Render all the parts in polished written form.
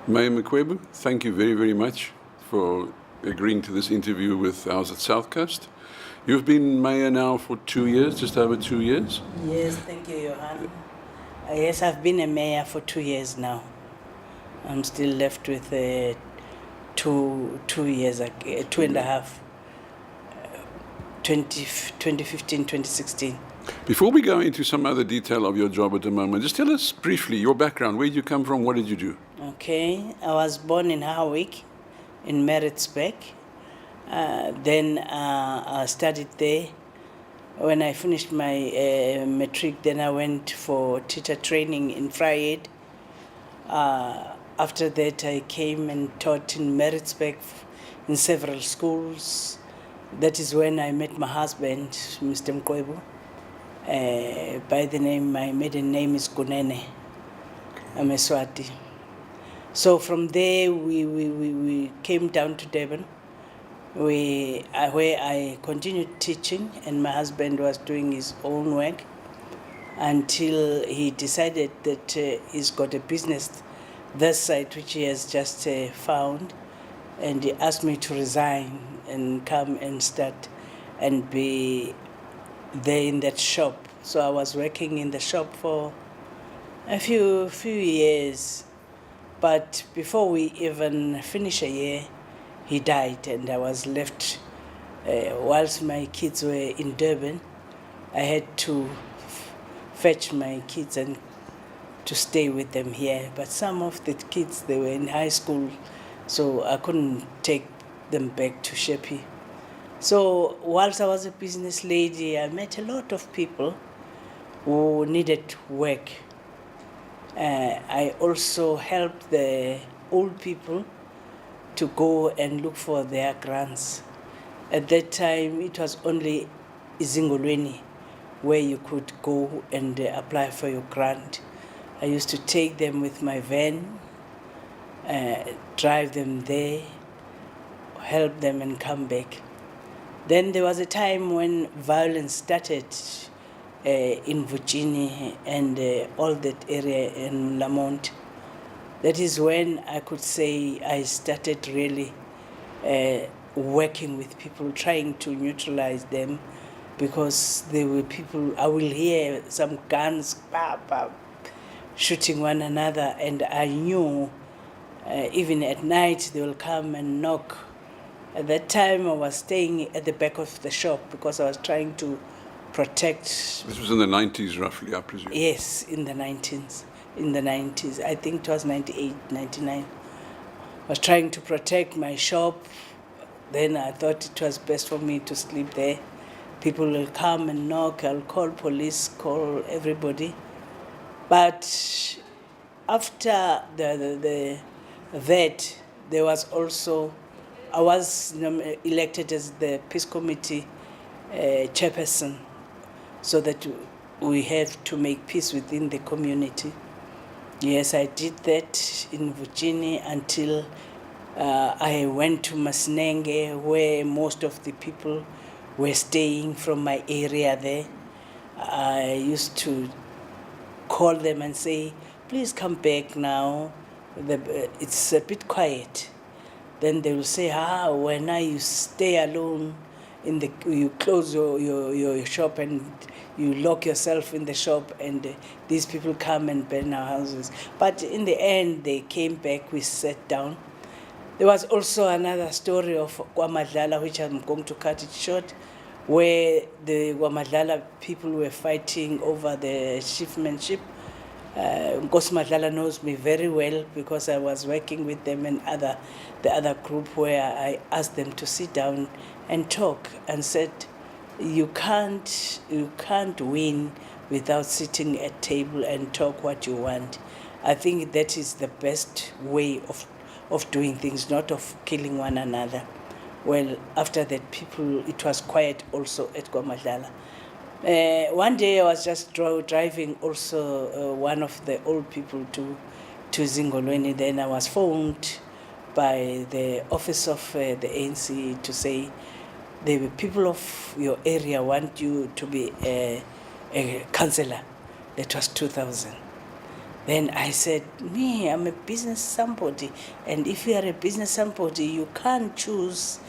Mayor Mqwebu, thank you very, very much for agreeing to this interview with Ours at South Coast. You've been mayor now for 2 years, just over 2 years. Yes, thank you, Johan. Yes, I've been a mayor for 2 years now. I'm still left with 2 years, 2.5, 2015, 2016. Before we go into some other detail of your job at the moment, just tell us briefly your background. Where did you come from? What did you do? Okay, I was born in Howick, in Maritzburg. Then I studied there. When I finished my matric, then I went for teacher training in Vryheid. After that, I came and taught in Maritzburg in several schools. That is when I met my husband, Mr. Mqwebu. By the name, my maiden name is Kunene. I'm a Swati. So from there, we came down to Durban, where I continued teaching, and my husband was doing his own work until he decided that he's got a business this side, which he has just found, and he asked me to resign and come and start and be there in that shop. So I was working in the shop for a few years, but before we even finished a year, he died, and I was left. Whilst my kids were in Durban, I had to fetch my kids and to stay with them here. But some of the kids, they were in high school, so I couldn't take them back to Shepi. So whilst I was a business lady, I met a lot of people who needed work. I also helped the old people to go and look for their grants. At that time, it was only Izingolweni where you could go and apply for your grant. I used to take them with my van, drive them there, help them and come back. Then there was a time when violence started in Virginia and all that area in Lamont. That is when I could say I started really working with people, trying to neutralize them, because there were people, I will hear some guns shooting one another, and I knew even at night they will come and knock. At that time, I was staying at the back of the shop because I was trying to protect. This was in the 90s, roughly, I presume. Yes, in the 90s. I think it was 98, 99. I was trying to protect my shop. Then I thought it was best for me to sleep there. People will come and knock. I'll call police, call everybody. But after that, there was also, I was elected as the Peace Committee chairperson, so that we have to make peace within the community. Yes, I did that in Virginia until I went to Masinenge, where most of the people were staying from my area there. I used to call them and say, please come back now. It's a bit quiet. Then they will say, when you stay alone, you close your shop and you lock yourself in the shop, and these people come and burn our houses. But in the end, they came back, we sat down. There was also another story of Kwamadlala, which I'm going to cut it short, where the Kwamadlala people were fighting over the chiefmanship. Nkosi Madlala knows me very well because I was working with them and the other group, where I asked them to sit down and talk, and said, you can't win without sitting at table and talk what you want. I think that is the best way of doing things, not of killing one another. Well, after that, it was quiet also at Kwamadlala. One day I was just driving also one of the old people to Zingolweni. Then I was phoned by the office of the ANC to say, the people of your area want you to be a councillor. That was 2000. Then I said, me, I'm a business somebody. And if you are a business somebody, you can't choose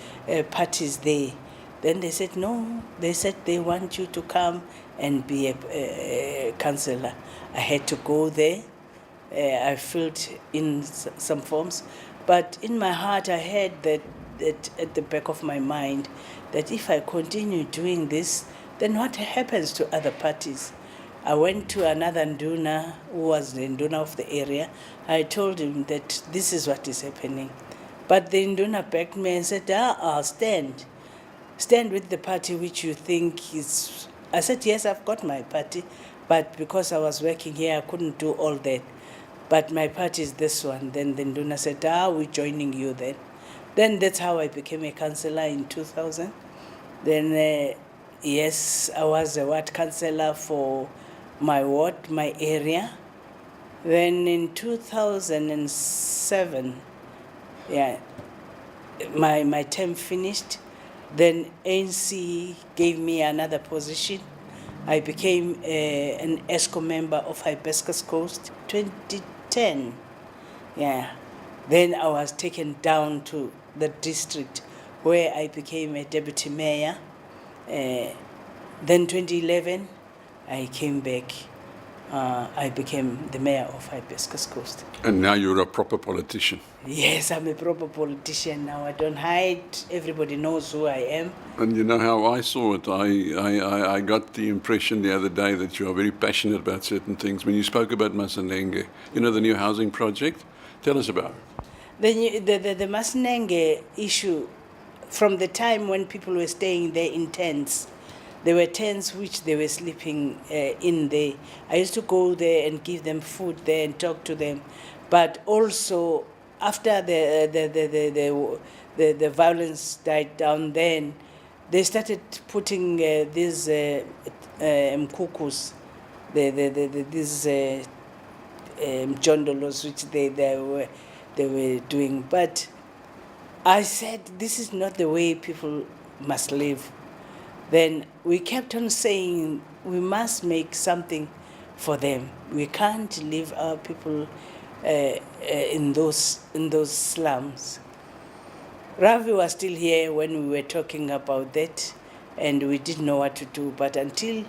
parties there. Then they said, no. They said they want you to come and be a councillor. I had to go there. I filled in some forms. But in my heart, I had that at the back of my mind that if I continue doing this, then what happens to other parties? I went to another nduna who was the nduna of the area. I told him that this is what is happening. But the nduna backed me and said, stand. Stand with the party which you think is... I said, yes, I've got my party, but because I was working here, I couldn't do all that. But my party is this one. Then the nduna said, we're joining you then. Then that's how I became a councillor in 2000. Then, yes, I was a ward councillor for my ward, my area. Then in 2007, my term finished. Then ANC gave me another position. I became an ESCO member of Hibiscus Coast, 2010. Then I was taken down to the district where I became a deputy mayor. Then 2011, I came back. I became the mayor of Hibiscus Coast. And now you're a proper politician. Yes, I'm a proper politician now. I don't hide. Everybody knows who I am. And you know how I saw it? I got the impression the other day that you are very passionate about certain things. When you spoke about Masanenge, you know, the new housing project, tell us about it. The Masanenge issue, from the time when people were staying there in tents, there were tents which they were sleeping in there. I used to go there and give them food there and talk to them. But also, after the violence died down, then they started putting these mkukus, these jondolos, which they were doing. But I said, this is not the way people must live. Then we kept on saying we must make something for them. We can't leave our people in those slums. Ravi was still here when we were talking about that, and we didn't know what to do. But until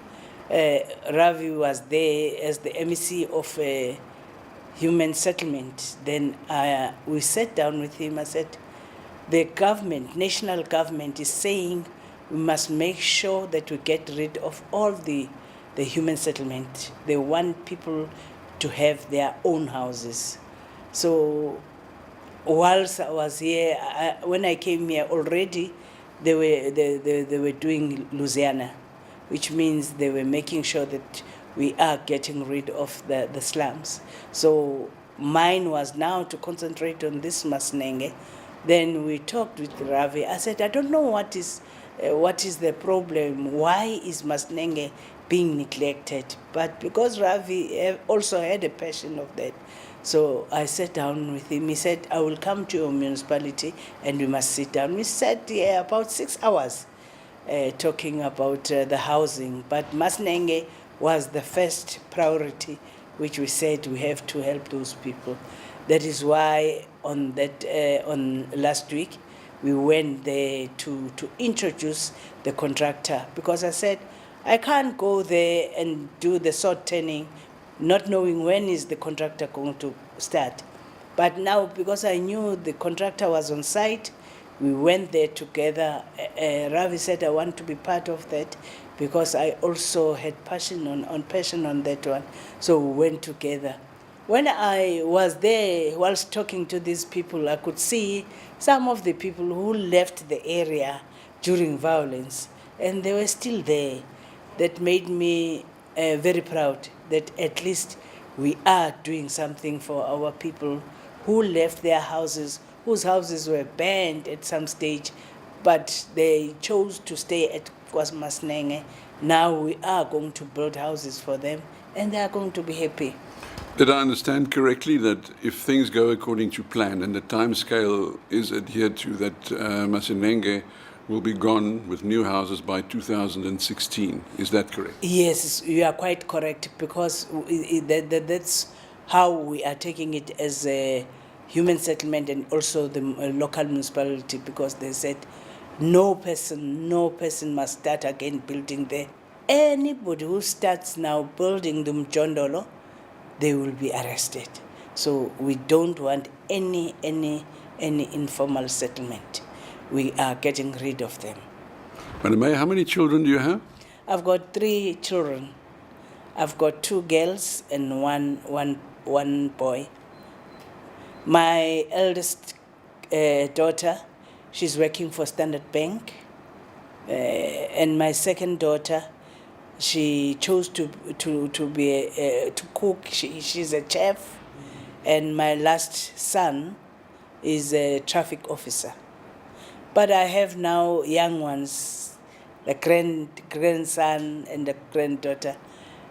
Ravi was there as the MEC of human settlement, then we sat down with him. I said, the government, national government, is saying we must make sure that we get rid of all the human settlement. They want people to have their own houses. So whilst I was here, when I came here already, they were doing Louisiana, which means they were making sure that we are getting rid of the slums. So mine was now to concentrate on this Masanenge. Then we talked with Ravi. I said, I don't know what is the problem. Why is Masanenge being neglected? But because Ravi also had a passion of that, so I sat down with him. He said, I will come to your municipality and we must sit down. We sat here about 6 hours talking about the housing. But Masanenge was the first priority, which we said we have to help those people. That is why on last week, we went there to introduce the contractor, because I said, I can't go there and do the sword turning, not knowing when is the contractor going to start. But now, because I knew the contractor was on site, we went there together. Ravi said, I want to be part of that, because I also had passion on that one. So we went together. When I was there, whilst talking to these people, I could see some of the people who left the area during violence, and they were still there. That made me very proud that at least we are doing something for our people who left their houses, whose houses were burned at some stage, but they chose to stay at KwaZulu-Natal. Now we are going to build houses for them, and they are going to be happy. Did I understand correctly that if things go according to plan and the time scale is adhered to, that Masanenge will be gone with new houses by 2016? Is that correct? Yes, you are quite correct, because that's how we are taking it as a human settlement and also the local municipality, because they said no person must start again building there. Anybody who starts now building the Mjondolo, they will be arrested. So we don't want any informal settlement. We are getting rid of them. Madam Mayor, how many children do you have? I've got 3 children. I've got 2 girls and one boy. My eldest daughter, she's working for Standard Bank, and my second daughter, she chose to cook. She's a chef, and my last son is a traffic officer. But I have now young ones, the grandson and the granddaughter,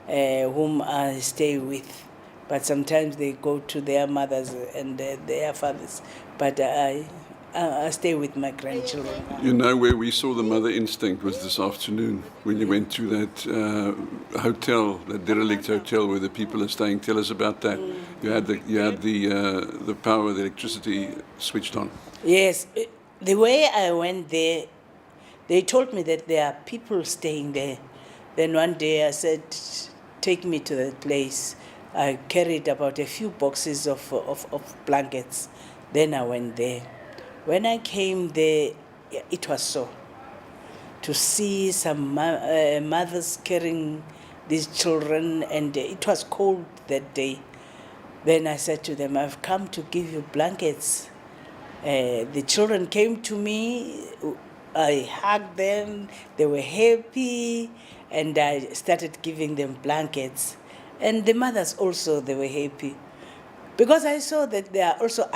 whom I stay with. But sometimes they go to their mothers and their fathers. But I stay with my grandchildren. You know where we saw the mother instinct was this afternoon when you went to that hotel, that derelict hotel where the people are staying. Tell us about that. You had the power, the electricity switched on. Yes, the way I went there, they told me that there are people staying there. Then one day I said, take me to that place. I carried about a few boxes of blankets. Then I went there. When I came there, it was so. To see some mothers carrying these children, and it was cold that day. Then I said to them, I've come to give you blankets. The children came to me, I hugged them, they were happy, and I started giving them blankets. And the mothers also, they were happy. Because I saw that they are also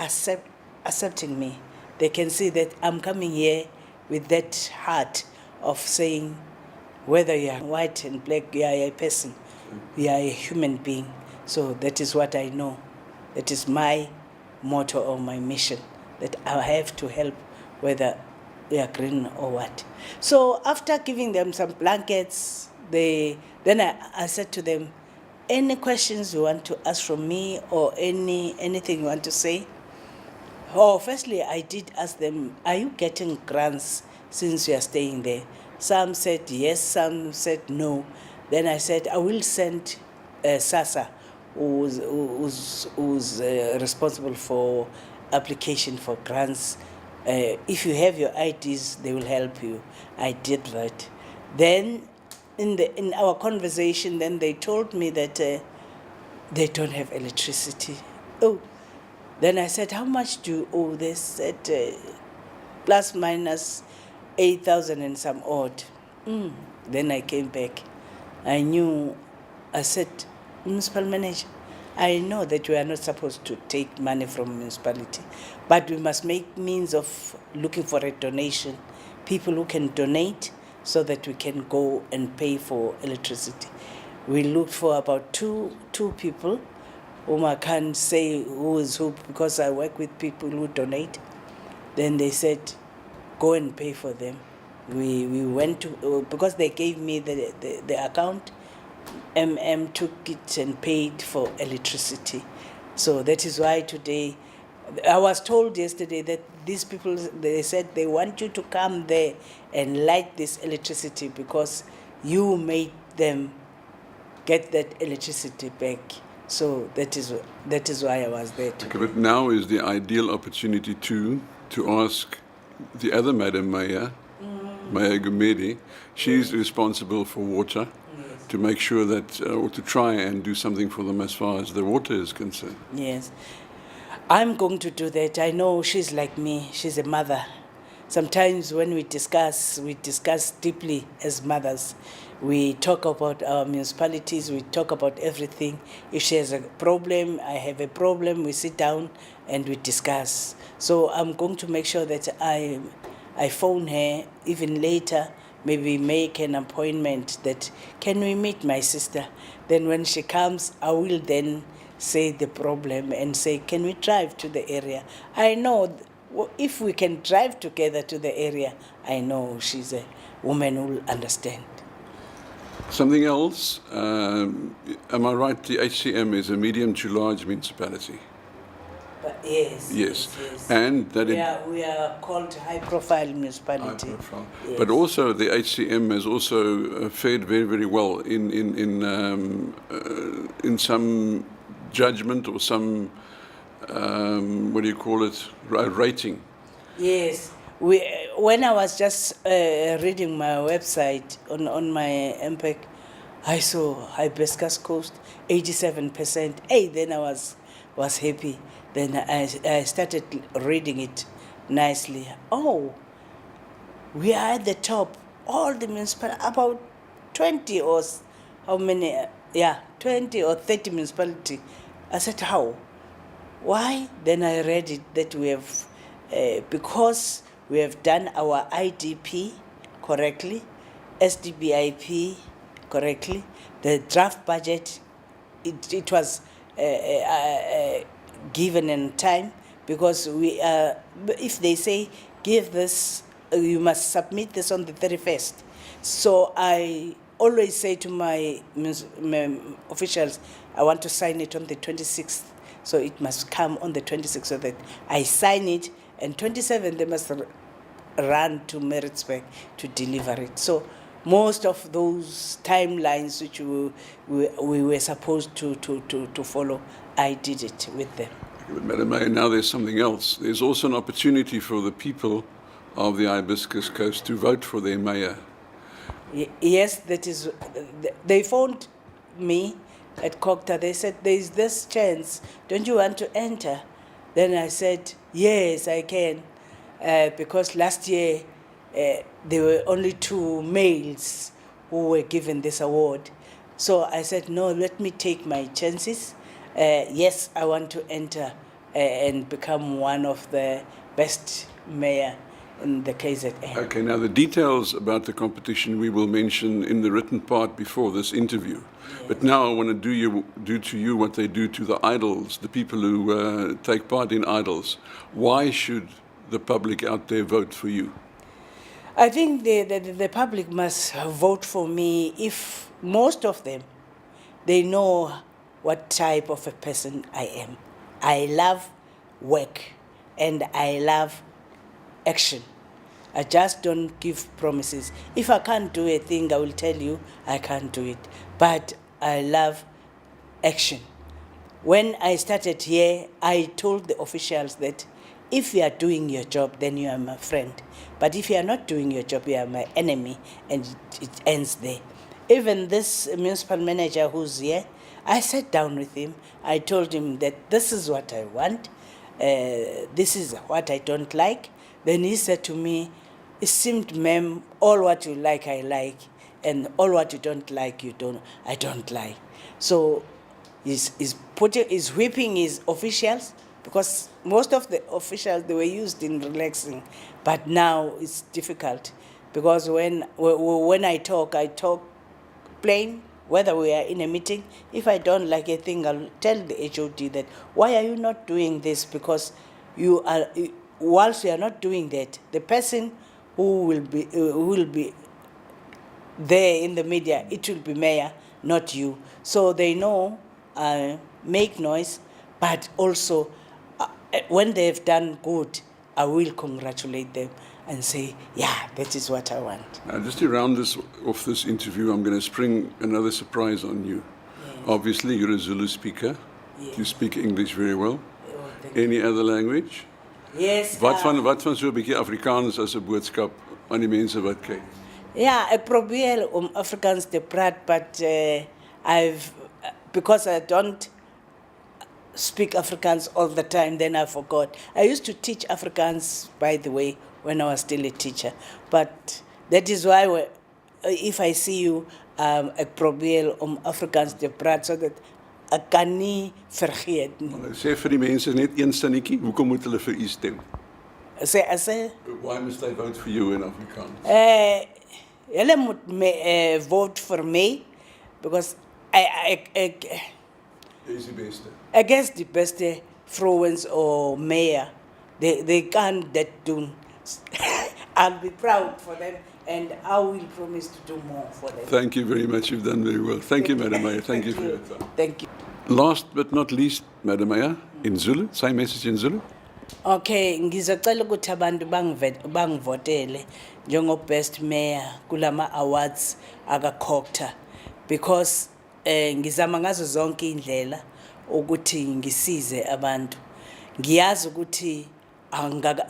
accepting me. They can see that I'm coming here with that heart of saying, whether you are white and black, you are a person, you are a human being. So that is what I know. That is my motto or my mission, that I have to help whether they are green or what. So after giving them some blankets, then I said to them, any questions you want to ask from me or anything you want to say? Oh, firstly, I did ask them, are you getting grants since you are staying there? Some said yes, some said no. Then I said, I will send SASA, who's responsible for application for grants. If you have your IDs, they will help you. I did that. Then in our conversation, then they told me that they don't have electricity. Oh, then I said, how much do you owe? They said plus minus 8,000 and some odd. Then I came back. I said, municipal manager, I know that we are not supposed to take money from municipality, but we must make means of looking for a donation, people who can donate so that we can go and pay for electricity. We looked for about two people, whom I can't say who is who because I work with people who donate. Then they said, go and pay for them. We went to, because they gave me the account, took it and paid for electricity. So that is why today, I was told yesterday that these people, they said they want you to come there and light this electricity because you made them get that electricity back. So that is why I was there today. Okay, but now is the ideal opportunity to ask the other Madam Mayor, Mayor Mqwebu. She's responsible for water. Yes. To make sure that, or to try and do something for them as far as the water is concerned. Yes. I'm going to do that. I know she's like me. She's a mother. Sometimes when we discuss deeply as mothers. We talk about our municipalities, we talk about everything. If she has a problem, I have a problem, we sit down and we discuss. So I'm going to make sure that I phone her even later, maybe make an appointment that, can we meet my sister? Then when she comes, I will then say the problem and say, can we drive to the area? I know if we can drive together to the area, I know she's a woman who will understand. Something else, am I right, the HCM is a medium to large municipality? Yes. Yes. And that we are called high-profile municipality. high profile. Yes. But also the HCM has also fared very, very well in some judgment or some, what do you call it, rating. Yes. When I was just reading my website on my MPEC, I saw Hibiscus Coast, 87%. Hey, then I was happy. Then I started reading it nicely. Oh, we are at the top. All the municipalities, about 20 or how many? 20 or 30 municipalities. I said, how? Why? Then I read it that we have, because we have done our IDP correctly, SDBIP correctly, the draft budget, it was given in time, because if they say give this, you must submit this on the 31st. So I always say to my officials, I want to sign it on the 26th. So it must come on the 26th so that I sign it, and 27th they must run to Maritzburg to deliver it. So most of those timelines which we were supposed to follow, I did it with them. But Madam Mayor, now there's something else. There's also an opportunity for the people of the Hibiscus Coast to vote for their mayor. Yes, that is. They phoned me at Cocta. They said, there's this chance. Don't you want to enter? Then I said, yes, I can. Because last year there were only 2 males who were given this award. So I said, no, let me take my chances. Yes, I want to enter and become one of the best mayor in the KZN. Okay, now the details about the competition we will mention in the written part before this interview. Yes. But now I want to do to you what they do to the idols, the people who take part in idols. Why should the public out there vote for you? I think the public must vote for me if most of them, they know what type of a person I am. I love work and I love action. I just don't give promises. If I can't do a thing, I will tell you I can't do it. But I love action. When I started here, I told the officials that if you are doing your job, then you are my friend. But if you are not doing your job, you are my enemy, and it ends there. Even this municipal manager who's here, I sat down with him. I told him that this is what I want. This is what I don't like. Then he said to me, it seemed, ma'am, all what you like, I like. And all what you don't like, I don't like. So he's whipping his officials, because most of the officials, they were used in relaxing. But now it's difficult, because when I talk plain, whether we are in a meeting. If I don't like a thing, I'll tell the HOD that, why are you not doing this? Because whilst you are not doing that, the person who will be there in the media, it will be mayor, not you. So they know, make noise, but also when they've done good, I will congratulate them and say, yeah, that is what I want. Now, just to round off this interview, I'm going to spring another surprise on you. Yes. Obviously, you're a Zulu speaker. Yes. You speak English very well. Oh, any other language? Yes. Wat van so 'n bietjie Afrikaans as 'n boodskap aan die mense wat kyk? Ja, ek probeer om Afrikaans te praat, but because I don't speak Afrikaans all the time, then I forgot. I used to teach Afrikaans, by the way, when I was still a teacher. But that is why if I see you, ek probeer om Afrikaans te praat, so that ek kan nie vergeet nie. Sê vir die mense net een sinnetjie, hoekom moet hulle vir u stem? Sê why must they vote for you in Afrikaans? Hulle moet vote for me, because ek is die beste. Against the best vrouwens or mayor, they can't that do. I'll be proud for them and I will promise to do more for them. Thank you very much. You've done very well. Thank you, Madam Mayor. Thank you for your time. Thank you. Last but not least, Madam Mayor, in Zulu, same message in Zulu. Okay, ngizocela ukuthi abantu bangivotele njengo best mayor kulama awards aka-COGTA because ngizama ngazo zonke indlela ukuthi ngisize abantu. Ngiyazi ukuthi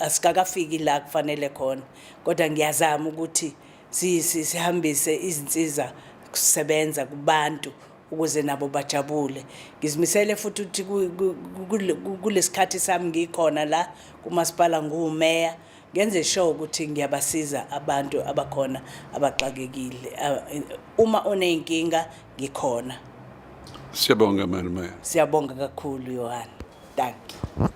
asikakafiki la kufanele khona kodwa ngiyazama ukuthi sihambise izinsiza kusebenza kubantu ukuze nabo bajabule. Ngizimisele futhi ukuthi kulesikhathi sami ngikhona la kumasipala ngumeya ngenze sure ukuthi ngiyabasiza abantu abakhona abaxakekile. Uma onenkinga ngikhona. Siyabonga, Madam Mayor. Siyabonga kakhulu Johan. Thank you.